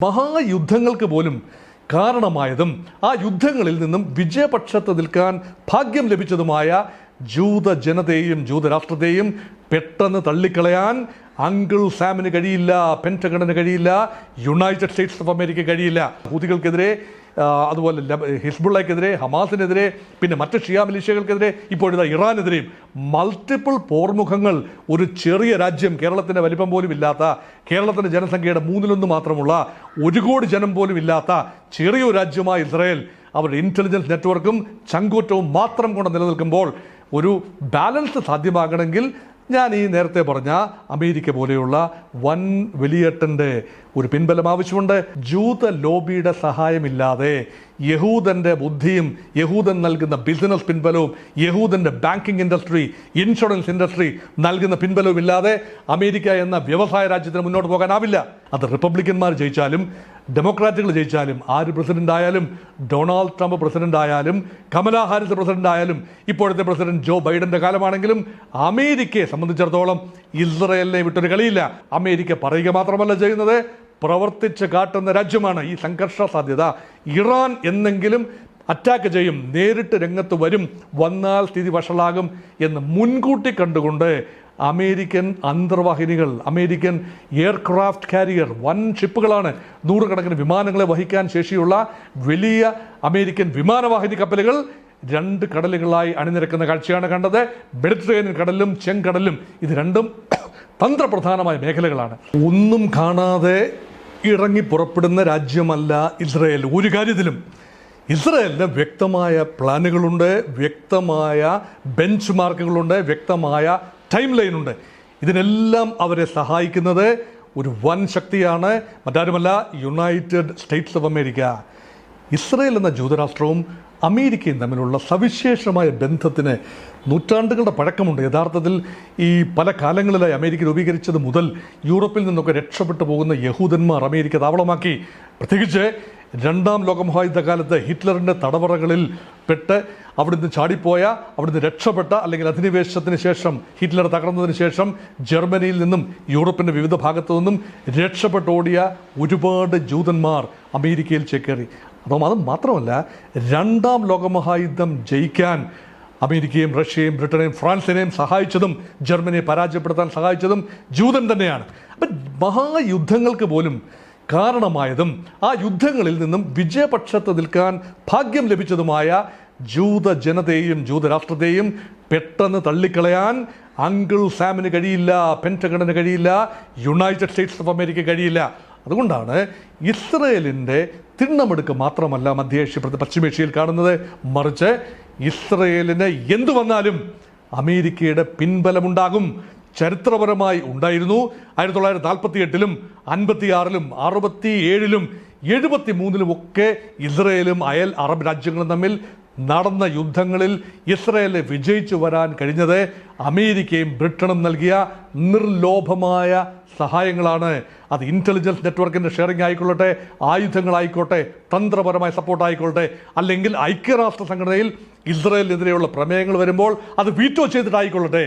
മഹായുദ്ധങ്ങൾക്ക് പോലും കാരണമായതും ആ യുദ്ധങ്ങളിൽ നിന്നും വിജയപക്ഷത്ത് നിൽക്കാൻ ഭാഗ്യം ലഭിച്ചതുമായ ജൂത ജനതയെയും ജൂതരാഷ്ട്രത്തെയും പെട്ടെന്ന് തള്ളിക്കളയാൻ അങ്കിൾ സാമിന് കഴിയില്ല, പെൻറ്റഗണിന് കഴിയില്ല, യുണൈറ്റഡ് സ്റ്റേറ്റ്സ് ഓഫ് അമേരിക്ക കഴിയില്ല. ഹൂതികൾക്കെതിരെ, അതുപോലെ ഹിസ്ബുള്ളയ്ക്കെതിരെ, ഹമാസിനെതിരെ, പിന്നെ മറ്റ് ഷിയ മിലിഷ്യകൾക്കെതിരെ, ഇപ്പോഴിതാ ഇറാനെതിരെയും മൾട്ടിപ്പിൾ പോർമുഖങ്ങൾ. ഒരു ചെറിയ രാജ്യം, കേരളത്തിൻ്റെ വലിപ്പം പോലും ഇല്ലാത്ത, കേരളത്തിൻ്റെ ജനസംഖ്യയുടെ 1/3 മാത്രമുള്ള, 1 കോടി ജനം പോലും ഇല്ലാത്ത ചെറിയൊരു രാജ്യമായ ഇസ്രായേൽ അവരുടെ ഇൻ്റലിജൻസ് നെറ്റ്വർക്കും ചങ്കൂറ്റവും മാത്രം കൊണ്ട് നിലനിൽക്കുമ്പോൾ ഒരു ബാലൻസ് സാധ്യമാകണമെങ്കിൽ ഞാൻ ഈ നേരത്തെ പറഞ്ഞ അമേരിക്ക പോലെയുള്ള വൻ വലിയേട്ടൻ്റെ ഒരു പിൻബലം ആവശ്യമുണ്ട്. ജൂത ലോബിയുടെ സഹായമില്ലാതെ, യഹൂദൻ്റെ ബുദ്ധിയും യഹൂദൻ നൽകുന്ന ബിസിനസ് പിൻബലവും യഹൂദൻ്റെ ബാങ്കിങ് ഇൻഡസ്ട്രി, ഇൻഷുറൻസ് ഇൻഡസ്ട്രി നൽകുന്ന പിൻബലവും ഇല്ലാതെ അമേരിക്ക എന്ന വ്യവസായ രാജ്യത്തിന് മുന്നോട്ട് പോകാനാവില്ല. അത് റിപ്പബ്ലിക്കന്മാർ ജയിച്ചാലും ഡെമോക്രാറ്റുകൾ ജയിച്ചാലും, ആര് പ്രസിഡന്റ് ആയാലും, ഡൊണാൾഡ് ട്രംപ് പ്രസിഡന്റ് ആയാലും, കമലാ ഹാരിസ് പ്രസിഡന്റ് ആയാലും, ഇപ്പോഴത്തെ പ്രസിഡന്റ് ജോ ബൈഡന്റെ കാലമാണെങ്കിലും അമേരിക്കയെ സംബന്ധിച്ചിടത്തോളം ഇസ്രായേലിനെ വിട്ടൊരു കളിയില്ല. അമേരിക്ക പറയുക മാത്രമല്ല ചെയ്യുന്നത്, പ്രവർത്തിച്ച് കാട്ടുന്ന രാജ്യമാണ്. ഈ സംഘർഷ സാധ്യത ഇറാൻ എന്നെങ്കിലും അറ്റാക്ക് ചെയ്യും, നേരിട്ട് രംഗത്ത് വരും, വന്നാൽ സ്ഥിതി വഷളാകും എന്ന് മുൻകൂട്ടി കണ്ടുകൊണ്ട് അമേരിക്കൻ അന്തർവാഹിനികൾ, അമേരിക്കൻ എയർക്രാഫ്റ്റ് കാരിയർ, വൻ ഷിപ്പുകളാണ്, 100 കണക്കിന് വിമാനങ്ങളെ വഹിക്കാൻ ശേഷിയുള്ള വലിയ അമേരിക്കൻ വിമാനവാഹിനി കപ്പലുകൾ 2 കടലുകളായി അണിനിരക്കുന്ന കാഴ്ചയാണ് കണ്ടത്. മെഡിറ്ററേനിയൻ കടലിലും ചെങ്കടലിലും. ഇത് രണ്ടും തന്ത്രപ്രധാനമായ മേഖലകളാണ്. ഒന്നും കാണാതെ ഇറങ്ങി പുറപ്പെടുന്ന രാജ്യമല്ല ഇസ്രായേൽ. ഒരു കാര്യത്തിലും ഇസ്രായേലിന് വ്യക്തമായ പ്ലാനുകളുണ്ട്, വ്യക്തമായ ബെഞ്ച് മാർക്കുകളുണ്ട്, വ്യക്തമായ ടൈം ലൈനുണ്ട്. ഇതിനെല്ലാം അവരെ സഹായിക്കുന്നത് ഒരു വൻ ശക്തിയാണ്, മറ്റാരുമല്ല, United States of America. Israel എന്ന ജൂതരാഷ്ട്രവും അമേരിക്കയും തമ്മിലുള്ള സവിശേഷമായ ബന്ധത്തിന് നൂറ്റാണ്ടുകളുടെ പഴക്കമുണ്ട്. യഥാർത്ഥത്തിൽ ഈ പല കാലങ്ങളിലായി അമേരിക്ക രൂപീകരിച്ചത് മുതൽ യൂറോപ്പിൽ നിന്നൊക്കെ രക്ഷപ്പെട്ടു പോകുന്ന യഹൂദന്മാർ അമേരിക്ക താവളമാക്കി. പ്രത്യേകിച്ച് 2ാം ലോകമഹായുദ്ധകാലത്ത് ഹിറ്റ്ലറിൻ്റെ തടവറകളിൽ പെട്ട് അവിടുന്ന് ചാടിപ്പോയ, അവിടുന്ന് രക്ഷപ്പെട്ട, അല്ലെങ്കിൽ അധിനിവേശത്തിന് ശേഷം ഹിറ്റ്ലർ തകർന്നതിന് ശേഷം ജർമ്മനിയിൽ നിന്നും യൂറോപ്പിൻ്റെ വിവിധ ഭാഗത്തു നിന്നും രക്ഷപ്പെട്ടോടിയ ഒരുപാട് ജൂതന്മാർ അമേരിക്കയിൽ ചേക്കേറി. അപ്പം അത് മാത്രമല്ല, 2ാം ലോകമഹായുദ്ധം ജയിക്കാൻ അമേരിക്കയും റഷ്യയും ബ്രിട്ടനെയും ഫ്രാൻസിനെയും സഹായിച്ചതും, ജർമ്മനിയെ പരാജയപ്പെടുത്താൻ സഹായിച്ചതും ജൂതൻ തന്നെയാണ്. അപ്പം മഹായുദ്ധങ്ങൾക്ക് പോലും കാരണമായതും ആ യുദ്ധങ്ങളിൽ നിന്നും വിജയപക്ഷത്ത് നിൽക്കാൻ ഭാഗ്യം ലഭിച്ചതുമായ ജൂത ജനതയെയും ജൂതരാഷ്ട്രത്തെയും പെട്ടെന്ന് തള്ളിക്കളയാൻ അങ്കിൾ സാമിന് കഴിയില്ല, പെൻറ്റഗണിന് കഴിയില്ല, യുണൈറ്റഡ് സ്റ്റേറ്റ്സ് ഓഫ് അമേരിക്ക കഴിയില്ല. അതുകൊണ്ടാണ് ഇസ്രയേലിൻ്റെ തിണ്ണമെടുക്ക് മാത്രമല്ല മധ്യേഷ്യ പശ്ചിമേഷ്യയിൽ കാണുന്നത്, മറിച്ച് ഇസ്രയേലിന് എന്തു വന്നാലും അമേരിക്കയുടെ പിൻബലമുണ്ടാകും. ചരിത്രപരമായി ഉണ്ടായിരുന്നു. 1948-ലും 56-ലും 67-ലും 73-ലും ഒക്കെ ഇസ്രയേലും അയൽ അറബ് രാജ്യങ്ങളും തമ്മിൽ നടന്ന യുദ്ധങ്ങളിൽ ഇസ്രയേലിന് വിജയിച്ചു വരാൻ കഴിഞ്ഞത് അമേരിക്കയും ബ്രിട്ടനും നൽകിയ നിർലോഭമായ സഹായങ്ങളാണ്. അത് ഇൻ്റലിജൻസ് നെറ്റ്വർക്കിൻ്റെ ഷെയറിംഗ് ആയിക്കൊള്ളട്ടെ, ആയുധങ്ങളായിക്കോട്ടെ, തന്ത്രപരമായ സപ്പോർട്ട് ആയിക്കൊള്ളട്ടെ, അല്ലെങ്കിൽ ഐക്യരാഷ്ട്ര സംഘടനയിൽ ഇസ്രയേലിനെതിരെയുള്ള പ്രമേയങ്ങൾ വരുമ്പോൾ അത് വീറ്റോ ചെയ്തിട്ടായിക്കൊള്ളട്ടെ,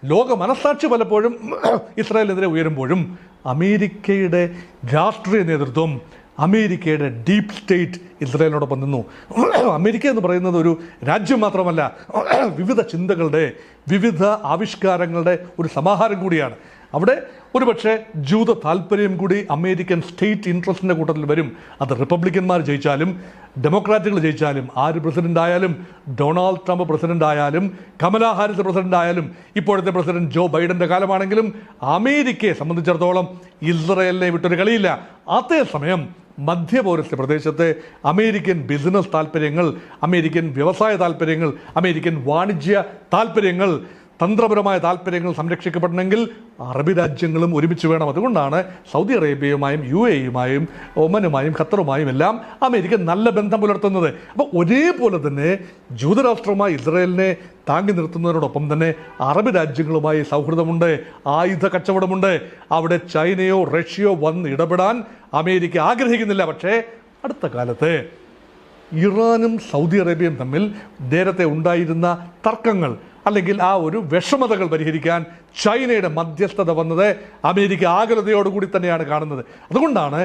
ലോക മനസ്സാക്ഷി പലപ്പോഴും ഇസ്രായേലിനെതിരെ ഉയരുമ്പോഴും അമേരിക്കയുടെ രാഷ്ട്രീയ നേതൃത്വം, അമേരിക്കയുടെ ഡീപ്പ് സ്റ്റേറ്റ് ഇസ്രായേലിനോടൊപ്പം നിന്നു. അമേരിക്ക എന്ന് പറയുന്നത് ഒരു രാജ്യം മാത്രമല്ല, വിവിധ ചിന്തകളുടെ, വിവിധ ആവിഷ്കാരങ്ങളുടെ ഒരു സമാഹാരം കൂടിയാണ്. അവിടെ ഒരുപക്ഷെ ജൂത താല്പര്യം കൂടി അമേരിക്കൻ സ്റ്റേറ്റ് ഇൻട്രസ്റ്റിൻ്റെ കൂട്ടത്തിൽ വരും. അത് റിപ്പബ്ലിക്കന്മാർ ജയിച്ചാലും ഡെമോക്രാറ്റുകൾ ജയിച്ചാലും, ആര് പ്രസിഡന്റ് ആയാലും, ഡൊണാൾഡ് ട്രംപ് പ്രസിഡന്റ് ആയാലും, കമലാ ഹാരിസ് പ്രസിഡന്റ് ആയാലും, ഇപ്പോഴത്തെ പ്രസിഡന്റ് ജോ ബൈഡന്റെ കാലമാണെങ്കിലും അമേരിക്കയെ സംബന്ധിച്ചിടത്തോളം ഇസ്രായേലിനെ വിട്ടൊരു കളിയില്ല. അതേസമയം മധ്യപൗരസ്ത്യ പ്രദേശത്തെ അമേരിക്കൻ ബിസിനസ് താല്പര്യങ്ങൾ, അമേരിക്കൻ വ്യവസായ താല്പര്യങ്ങൾ, അമേരിക്കൻ വാണിജ്യ താല്പര്യങ്ങൾ, തന്ത്രപരമായ താല്പര്യങ്ങൾ സംരക്ഷിക്കപ്പെടണമെങ്കിൽ അറബ് രാജ്യങ്ങളും ഒരുമിച്ച് വേണം. അതുകൊണ്ടാണ് സൗദി അറേബ്യയുമായും UAEയുമായും ഒമനുമായും ഖത്തറുമായും എല്ലാം അമേരിക്ക നല്ല ബന്ധം പുലർത്തുന്നത്. അപ്പോൾ ഒരേപോലെ തന്നെ ജൂതരാഷ്ട്രമായി ഇസ്രായേലിനെ താങ്ങി നിർത്തുന്നതിനോടൊപ്പം തന്നെ അറബ് രാജ്യങ്ങളുമായി സൗഹൃദമുണ്ട്, ആയുധ കച്ചവടമുണ്ട്. അവിടെ ചൈനയോ റഷ്യയോ വന്ന് ഇടപെടാൻ അമേരിക്ക ആഗ്രഹിക്കുന്നില്ല. പക്ഷേ അടുത്ത കാലത്ത് ഇറാനും സൗദി അറേബ്യയും തമ്മിൽ നേരത്തെ ഉണ്ടായിരുന്ന തർക്കങ്ങൾ അല്ലെങ്കിൽ ആ ഒരു വിഷമതകൾ പരിഹരിക്കാൻ ചൈനയുടെ മധ്യസ്ഥത വന്നത് അമേരിക്ക ആകുലതയോടുകൂടി തന്നെയാണ് കാണുന്നത്. അതുകൊണ്ടാണ്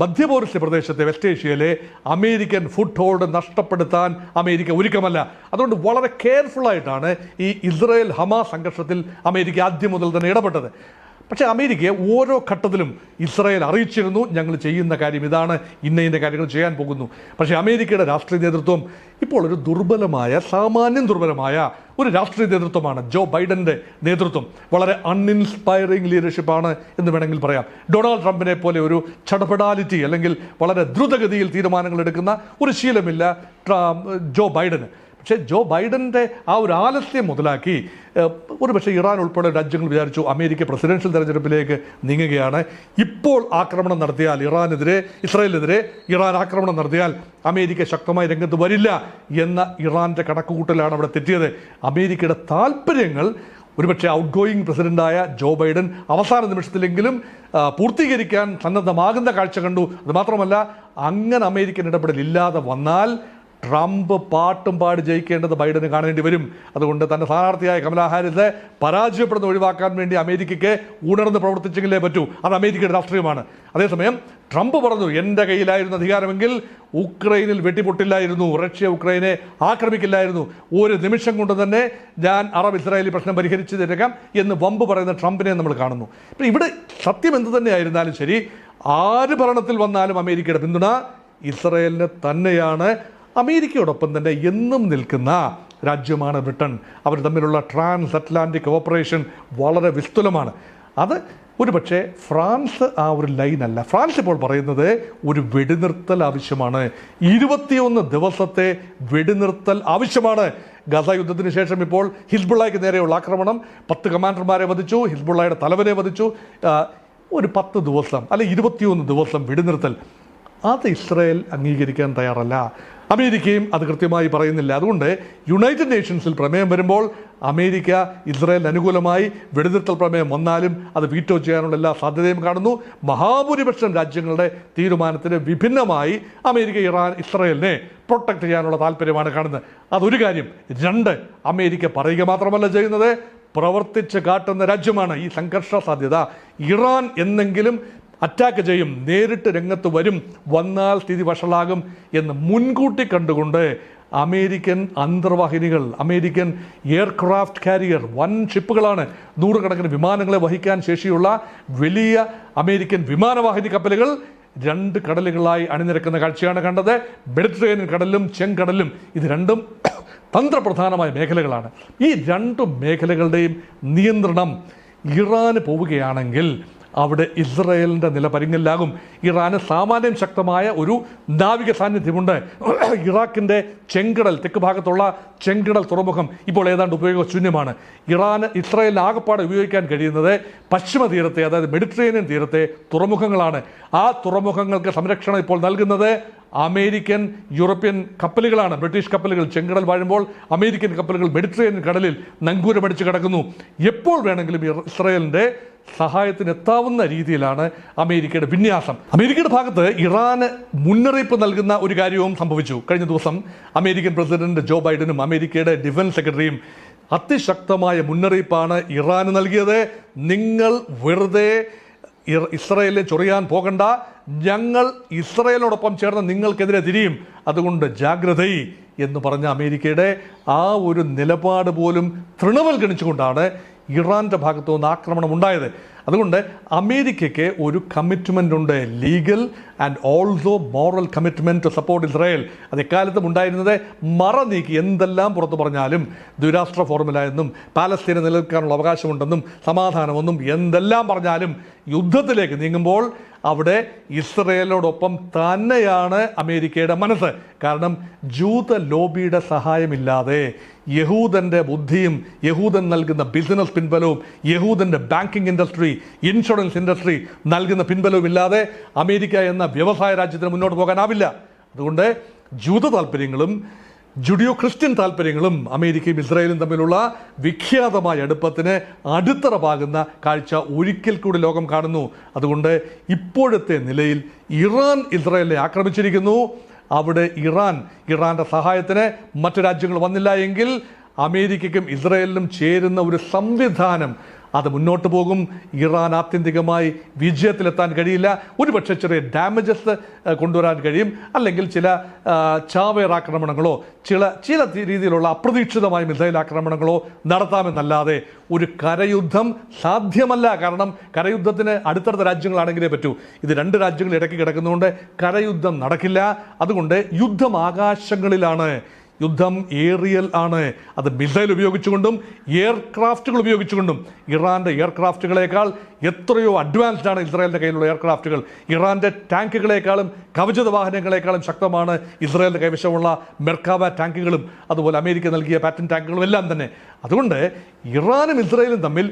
മധ്യപൗരസ്ത്യ പ്രദേശത്തെ വെസ്റ്റ് ഏഷ്യയിലെ അമേരിക്കൻ ഫുട് ഹോൾഡ് നഷ്ടപ്പെടുത്താൻ അമേരിക്ക ഒരുക്കമല്ല. അതുകൊണ്ട് വളരെ കെയർഫുള്ളായിട്ടാണ് ഈ ഇസ്രായേൽ ഹമാസ് സംഘർഷത്തിൽ അമേരിക്ക ആദ്യം മുതൽ തന്നെ ഇടപെട്ടത്. പക്ഷേ അമേരിക്കയെ ഓരോ ഘട്ടത്തിലും ഇസ്രായേൽ അറിയിച്ചിരുന്നു, ഞങ്ങൾ ചെയ്യുന്ന കാര്യം ഇതാണ്, ഇന്ന കാര്യങ്ങൾ ചെയ്യാൻ പോകുന്നു. പക്ഷേ അമേരിക്കയുടെ രാഷ്ട്രീയ നേതൃത്വം ഇപ്പോൾ ഒരു സാമാന്യം ദുർബലമായ ഒരു രാഷ്ട്രീയ നേതൃത്വമാണ് ജോ ബൈഡന്റെ നേതൃത്വം. വളരെ അൺഇൻസ്പയറിംഗ് ലീഡർഷിപ്പാണ് എന്ന് വേണമെങ്കിൽ പറയാം. ഡൊണാൾഡ് ട്രംപിനെ പോലെ ഒരു ചടപടാലിറ്റി അല്ലെങ്കിൽ വളരെ ദ്രുതഗതിയിൽ തീരുമാനങ്ങൾ എടുക്കുന്ന ഒരു ശീലമില്ല ജോ ബൈഡന്. പക്ഷേ ജോ ബൈഡൻ്റെ ആ ഒരു ആലസ്യം മുതലാക്കി ഒരുപക്ഷെ ഇറാൻ ഉൾപ്പെടെ രാജ്യങ്ങൾ വിചാരിച്ചു അമേരിക്ക പ്രസിഡൻഷ്യൽ തെരഞ്ഞെടുപ്പിലേക്ക് നീങ്ങുകയാണ്, ഇപ്പോൾ ആക്രമണം നടത്തിയാൽ ഇസ്രായേലിനെതിരെ ഇറാൻ ആക്രമണം നടത്തിയാൽ അമേരിക്ക ശക്തമായി രംഗത്ത് വരില്ല എന്ന ഇറാൻ്റെ കണക്കുകൂട്ടലാണ് അവിടെ തെറ്റിയത്. അമേരിക്കയുടെ താല്പര്യങ്ങൾ ഒരുപക്ഷെ ഔട്ട് ഗോയിങ് പ്രസിഡന്റായ ജോ ബൈഡൻ അവസാന നിമിഷത്തിലെങ്കിലും പൂർത്തീകരിക്കാൻ സന്നദ്ധമാകുന്ന കാഴ്ച കണ്ടു. അതുമാത്രമല്ല, അങ്ങനെ അമേരിക്കൻ ഇടപെടലില്ലാതെ വന്നാൽ ട്രംപ് പാട്ടും പാടി ജയിക്കേണ്ടത് ബൈഡന് കാണേണ്ടി വരും. അതുകൊണ്ട് തൻ്റെ സ്ഥാനാർത്ഥിയായ കമലാ ഹാരിസ് പരാജയപ്പെടുന്ന ഒഴിവാക്കാൻ വേണ്ടി അമേരിക്കയ്ക്ക് ഉണർന്ന് പ്രവർത്തിച്ചെങ്കിലേ പറ്റൂ. അത് അമേരിക്കയുടെ രാഷ്ട്രീയമാണ്. അതേസമയം ട്രംപ് പറഞ്ഞു, എൻ്റെ കയ്യിലായിരുന്ന അധികാരമെങ്കിൽ ഉക്രൈനിൽ വെട്ടിപ്പൊട്ടില്ലായിരുന്നു, റഷ്യ ഉക്രൈനെ ആക്രമിക്കില്ലായിരുന്നു, ഒരു നിമിഷം കൊണ്ട് തന്നെ ഞാൻ അറബ് ഇസ്രായേലി പ്രശ്നം പരിഹരിച്ചു തരാം എന്ന് വമ്പ് പറയുന്ന ട്രംപിനെ നമ്മൾ കാണുന്നു. ഇപ്പം ഇവിടെ സത്യം എന്ത് തന്നെയായിരുന്നാലും ശരി, ആര് ഭരണത്തിൽ വന്നാലും അമേരിക്കയുടെ പിന്തുണ ഇസ്രായേലിന് തന്നെയാണ്. അമേരിക്കയോടൊപ്പം തന്നെ എന്നും നിൽക്കുന്ന രാജ്യമാണ് ബ്രിട്ടൻ. അവർ തമ്മിലുള്ള ട്രാൻസ് അറ്റ്ലാന്റിക് കോപ്പറേഷൻ വളരെ വിസ്തുലമാണ്. അത് ഒരുപക്ഷെ ഫ്രാൻസ് ആ ഒരു ലൈനല്ല. ഫ്രാൻസ് ഇപ്പോൾ പറയുന്നത് ഒരു വെടിനിർത്തൽ ആവശ്യമാണ്, 21 ദിവസത്തെ വെടിനിർത്തൽ ആവശ്യമാണ്. ഗസ യുദ്ധത്തിന് ശേഷം ഇപ്പോൾ ഹിസ്ബുള്ളയ്ക്ക് നേരെയുള്ള ആക്രമണം, 10 കമാൻഡർമാരെ വധിച്ചു, ഹിസ്ബുള്ളയുടെ തലവനെ വധിച്ചു. ഒരു 10 ദിവസം അല്ലെ 21 ദിവസം വെടിനിർത്തൽ, അത് ഇസ്രായേൽ അംഗീകരിക്കാൻ തയ്യാറല്ല. അമേരിക്കയും അത് കൃത്യമായി പറയുന്നില്ല. അതുകൊണ്ട് യുണൈറ്റഡ് നേഷൻസിൽ പ്രമേയം വരുമ്പോൾ അമേരിക്ക ഇസ്രായേലിന് അനുകൂലമായി വെടിനിർത്തൽ പ്രമേയം വന്നാലും അത് വീറ്റോ ചെയ്യാനുള്ള എല്ലാ സാധ്യതയും കാണുന്നു. മഹാഭൂരിപക്ഷം രാജ്യങ്ങളുടെ തീരുമാനത്തിന് വിഭിന്നമായി അമേരിക്ക ഇസ്രായേലിനെ പ്രൊട്ടക്ട് ചെയ്യാനുള്ള താല്പര്യമാണ് കാണുന്നത്. അതൊരു കാര്യം. 2, അമേരിക്ക പറയുക മാത്രമല്ല ചെയ്യുന്നത്, പ്രവർത്തിച്ച് കാട്ടുന്ന രാജ്യമാണ്. ഈ സംഘർഷ സാധ്യത ഇറാൻ എന്നെങ്കിലും അറ്റാക്ക് ചെയ്യും, നേരിട്ട് രംഗത്ത് വന്നാൽ സ്ഥിതി വഷളാകും എന്ന് മുൻകൂട്ടി കണ്ടുകൊണ്ട് അമേരിക്കൻ അന്തർവാഹിനികൾ, അമേരിക്കൻ എയർക്രാഫ്റ്റ് കാരിയർ, വൻ ഷിപ്പുകളാണ്, 100 കണക്കിന് വിമാനങ്ങളെ വഹിക്കാൻ ശേഷിയുള്ള വലിയ അമേരിക്കൻ വിമാനവാഹിനി കപ്പലുകൾ 2 കടലുകളായി അണിനിരക്കുന്ന കാഴ്ചയാണ് കണ്ടത്. മെഡിറ്ററേനിയൻ കടലിലും ചെങ്കടലിലും. ഇത് രണ്ടും തന്ത്രപ്രധാനമായ മേഖലകളാണ്. ഈ 2 മേഖലകളുടെയും നിയന്ത്രണം ഇറാന് പോവുകയാണെങ്കിൽ അവിടെ ഇസ്രായേലിൻ്റെ നില പരിങ്ങലിലാകും. ഇറാന് സാമാന്യം ശക്തമായ ഒരു നാവിക സാന്നിധ്യമുണ്ട്. ഇറാഖിൻ്റെ ചെങ്കടൽ, തെക്ക് ഭാഗത്തുള്ള ചെങ്കടൽ തുറമുഖം ഇപ്പോൾ ഏതാണ്ട് ഉപയോഗശൂന്യമാണ്. ഇസ്രായേലിന് ആകപ്പാടെ ഉപയോഗിക്കാൻ കഴിയുന്നത് പശ്ചിമ തീരത്തെ, അതായത് മെഡിറ്ററേനിയൻ തീരത്തെ തുറമുഖങ്ങളാണ്. ആ തുറമുഖങ്ങൾക്ക് സംരക്ഷണം ഇപ്പോൾ നൽകുന്നത് അമേരിക്കൻ യൂറോപ്യൻ കപ്പലുകളാണ്. ബ്രിട്ടീഷ് കപ്പലുകൾ ചെങ്കടൽ വാഴുമ്പോൾ അമേരിക്കൻ കപ്പലുകൾ മെഡിറ്ററേനിയൻ കടലിൽ നങ്കൂരമടിച്ച് കിടക്കുന്നു. എപ്പോൾ വേണമെങ്കിലും ഇസ്രായേലിൻ്റെ സഹായത്തിന് എത്താവുന്ന രീതിയിലാണ് അമേരിക്കയുടെ വിന്യാസം. അമേരിക്കയുടെ ഭാഗത്ത് ഇറാന് മുന്നറിയിപ്പ് നൽകുന്ന ഒരു കാര്യവും സംഭവിച്ചു. കഴിഞ്ഞ ദിവസം അമേരിക്കൻ പ്രസിഡന്റ് ജോ ബൈഡനും അമേരിക്കയുടെ ഡിഫൻസ് സെക്രട്ടറിയും അതിശക്തമായ മുന്നറിയിപ്പാണ് ഇറാന് നൽകിയത്. നിങ്ങൾ വെറുതെ ഇസ്രായേലിനെ ചൊറിയാൻ പോകണ്ട, ഞങ്ങൾ ഇസ്രായേലിനോടൊപ്പം ചേർന്ന് നിങ്ങൾക്കെതിരെ തിരിയും, അതുകൊണ്ട് ജാഗ്രത എന്ന് പറഞ്ഞ അമേരിക്കയുടെ ആ ഒരു നിലപാട് പോലും തൃണവൽഗണിച്ചുകൊണ്ടാണ് ഇറാൻ്റെ ഭാഗത്തു നിന്ന് ആക്രമണം ഉണ്ടായത്. അതുകൊണ്ട് അമേരിക്കയ്ക്ക് ഒരു കമ്മിറ്റ്മെൻ്റ് ഉണ്ട്, legal and also moral commitment to support Israel. അത് എക്കാലത്തും ഉണ്ടായിരുന്നത് മറ നീക്കി എന്തെല്ലാം പുറത്തു പറഞ്ഞാലും ദ്വിരാഷ്ട്ര ഫോർമുല എന്നും പാലസ്തീന് നിലനിൽക്കാനുള്ള അവകാശമുണ്ടെന്നും സമാധാനമെന്നും എന്തെല്ലാം പറഞ്ഞാലും യുദ്ധത്തിലേക്ക് നീങ്ങുമ്പോൾ അവിടെ ഇസ്രായേലിനോടൊപ്പം തന്നെയാണ് അമേരിക്കയുടെ മനസ്സ്. കാരണം ജൂത ലോബിയുടെ സഹായമില്ലാതെ, യഹൂദൻ്റെ ബുദ്ധിയും യഹൂദൻ നൽകുന്ന ബിസിനസ് പിൻബലവും യഹൂദൻ്റെ ബാങ്കിങ് ഇൻഡസ്ട്രി, ഇൻഷുറൻസ് ഇൻഡസ്ട്രി നൽകുന്ന പിൻബലവും ഇല്ലാതെ അമേരിക്ക എന്ന വ്യവസായ രാജ്യത്തിന് മുന്നോട്ട് പോകാനാവില്ല. അതുകൊണ്ട് ജൂത താല്പര്യങ്ങളും ജുഡിയോ ക്രിസ്ത്യൻ താല്പര്യങ്ങളും അമേരിക്കയും ഇസ്രായേലും തമ്മിലുള്ള വിഖ്യാതമായ അടുപ്പത്തിന് അടിത്തറ കാഴ്ച ഒരിക്കൽ കൂടി ലോകം കാണുന്നു. അതുകൊണ്ട് ഇപ്പോഴത്തെ നിലയിൽ ഇറാൻ ഇസ്രായേലിനെ ആക്രമിച്ചിരിക്കുന്നു. അവിടെ ഇറാൻ്റെ സഹായത്തിന് മറ്റു രാജ്യങ്ങൾ വന്നില്ല എങ്കിൽ അമേരിക്കയ്ക്കും ഇസ്രായേലിനും ചേരുന്ന ഒരു സംവിധാനം അത് മുന്നോട്ട് പോകും. ഇറാൻ ആത്യന്തികമായി വിജയത്തിലെത്താൻ കഴിയില്ല. ഒരുപക്ഷെ ചെറിയ ഡാമേജസ് കൊണ്ടുവരാൻ കഴിയും, അല്ലെങ്കിൽ ചില ചാവേർ ആക്രമണങ്ങളോ ചില രീതിയിലുള്ള അപ്രതീക്ഷിതമായ മിസൈൽ ആക്രമണങ്ങളോ നടത്താമെന്നല്ലാതെ ഒരു കരയുദ്ധം സാധ്യമല്ല. കാരണം കരയുദ്ധത്തിന് അടുത്തടുത്ത രാജ്യങ്ങളാണെങ്കിലേ പറ്റൂ. ഇത് രണ്ട് രാജ്യങ്ങൾ ഇടയ്ക്ക് കിടക്കുന്നതുകൊണ്ട് കരയുദ്ധം നടക്കില്ല. അതുകൊണ്ട് യുദ്ധം ആകാശങ്ങളിലാണ്, യുദ്ധം ഏറിയൽ ആണ്. അത് മിസൈൽ ഉപയോഗിച്ചുകൊണ്ടും എയർക്രാഫ്റ്റുകൾ ഉപയോഗിച്ചുകൊണ്ടും. ഇറാൻ്റെ എയർക്രാഫ്റ്റുകളേക്കാൾ എത്രയോ അഡ്വാൻസ്ഡ് ആണ് ഇസ്രായേലിൻ്റെ കയ്യിലുള്ള എയർക്രാഫ്റ്റുകൾ. ഇറാൻ്റെ ടാങ്കുകളെക്കാളും കവചിത വാഹനങ്ങളെക്കാളും ശക്തമാണ് ഇസ്രായേലിൻ്റെ കൈവശമുള്ള മെർക്കാവ ടാങ്കുകളും അതുപോലെ അമേരിക്ക നൽകിയ പാറ്റൻ ടാങ്കുകളും എല്ലാം തന്നെ. അതുകൊണ്ട് ഇറാനും ഇസ്രായേലും തമ്മിൽ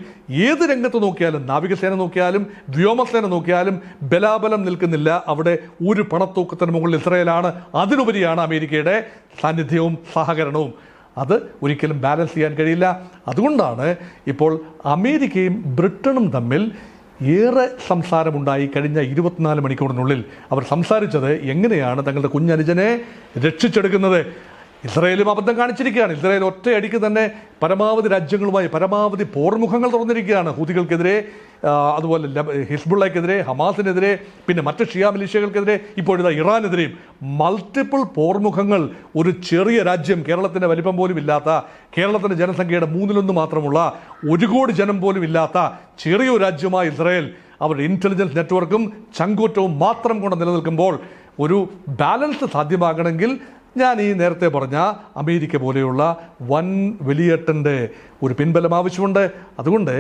ഏത് രംഗത്ത് നോക്കിയാലും, നാവികസേന നോക്കിയാലും വ്യോമസേന നോക്കിയാലും ബലാബലം നിൽക്കുന്നില്ല. അവിടെ ഒരു പണത്തൂക്കത്തിന് മുകളിൽ ഇസ്രായേലാണ്. അതിനുപരിയാണ് അമേരിക്കയുടെ സാന്നിധ്യവും സഹകരണവും. അത് ഒരിക്കലും ബാലൻസ് ചെയ്യാൻ കഴിയില്ല. അതുകൊണ്ടാണ് ഇപ്പോൾ അമേരിക്കയും ബ്രിട്ടനും തമ്മിൽ ഏറെ സംസാരമുണ്ടായി. കഴിഞ്ഞ 24 മണിക്കൂറിനുള്ളിൽ അവർ സംസാരിച്ചത് എങ്ങനെയാണ് തങ്ങളുടെ കുഞ്ഞനുജനെ രക്ഷിച്ചെടുക്കുന്നത്. ഇസ്രായേലും അബദ്ധം കാണിച്ചിരിക്കുകയാണ്. ഇസ്രായേൽ ഒറ്റയടിക്ക് തന്നെ പരമാവധി രാജ്യങ്ങളുമായി പരമാവധി പോർമുഖങ്ങൾ തുറന്നിരിക്കുകയാണ്. ഹൂതികൾക്കെതിരെ, അതുപോലെ ഹിസ്ബുള്ളയ്ക്കെതിരെ, ഹമാസിനെതിരെ, പിന്നെ മറ്റ് ഷിയ മിലിഷ്യകൾക്കെതിരെ, ഇപ്പോഴിതാ ഇറാനെതിരെയും മൾട്ടിപ്പിൾ പോർമുഖങ്ങൾ. ഒരു ചെറിയ രാജ്യം, കേരളത്തിൻ്റെ വലിപ്പം പോലും ഇല്ലാത്ത, കേരളത്തിൻ്റെ ജനസംഖ്യയുടെ 1/3 മാത്രമുള്ള, 1 കോടി ജനം പോലും ഇല്ലാത്ത ചെറിയൊരു രാജ്യമായ ഇസ്രായേൽ അവരുടെ ഇൻ്റലിജൻസ് നെറ്റ്വർക്കും ചങ്കൂറ്റവും മാത്രം കൊണ്ട് നിലനിൽക്കുമ്പോൾ ഒരു ബാലൻസ് സാധ്യമാകണമെങ്കിൽ ഞാൻ ഈ നേരത്തെ പറഞ്ഞ അമേരിക്ക പോലെയുള്ള വൻ വലിയേട്ടൻ്റെ ഒരു പിൻബലം ആവശ്യമുണ്ട്. അതുകൊണ്ട്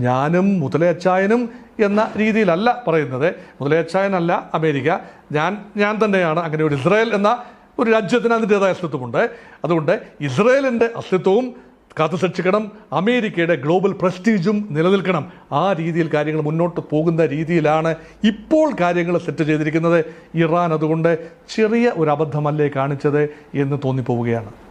ഞാനും മുതലയച്ചായനും എന്ന രീതിയിലല്ല പറയുന്നത്. മുതലയച്ചായനല്ല അമേരിക്ക, ഞാൻ തന്നെയാണ്. അങ്ങനെ ഒരു ഇസ്രായേൽ എന്ന ഒരു രാജ്യത്തിന് അതിൻ്റെതായ അസ്തിത്വമുണ്ട്. അതുകൊണ്ട് ഇസ്രായേലിൻ്റെ അസ്തിത്വവും കാത്തുസൂക്ഷിക്കണം, അമേരിക്കയുടെ ഗ്ലോബൽ പ്രസ്റ്റീജും നിലനിൽക്കണം. ആ രീതിയിൽ കാര്യങ്ങൾ മുന്നോട്ട് പോകുന്ന രീതിയിലാണ് ഇപ്പോൾ കാര്യങ്ങൾ സെറ്റ് ചെയ്തിരിക്കുന്നത്. ഇറാൻ അതുകൊണ്ട് ചെറിയ ഒരു അബദ്ധമല്ലേ കാണിച്ചത് എന്ന് തോന്നിപ്പോവുകയാണ്.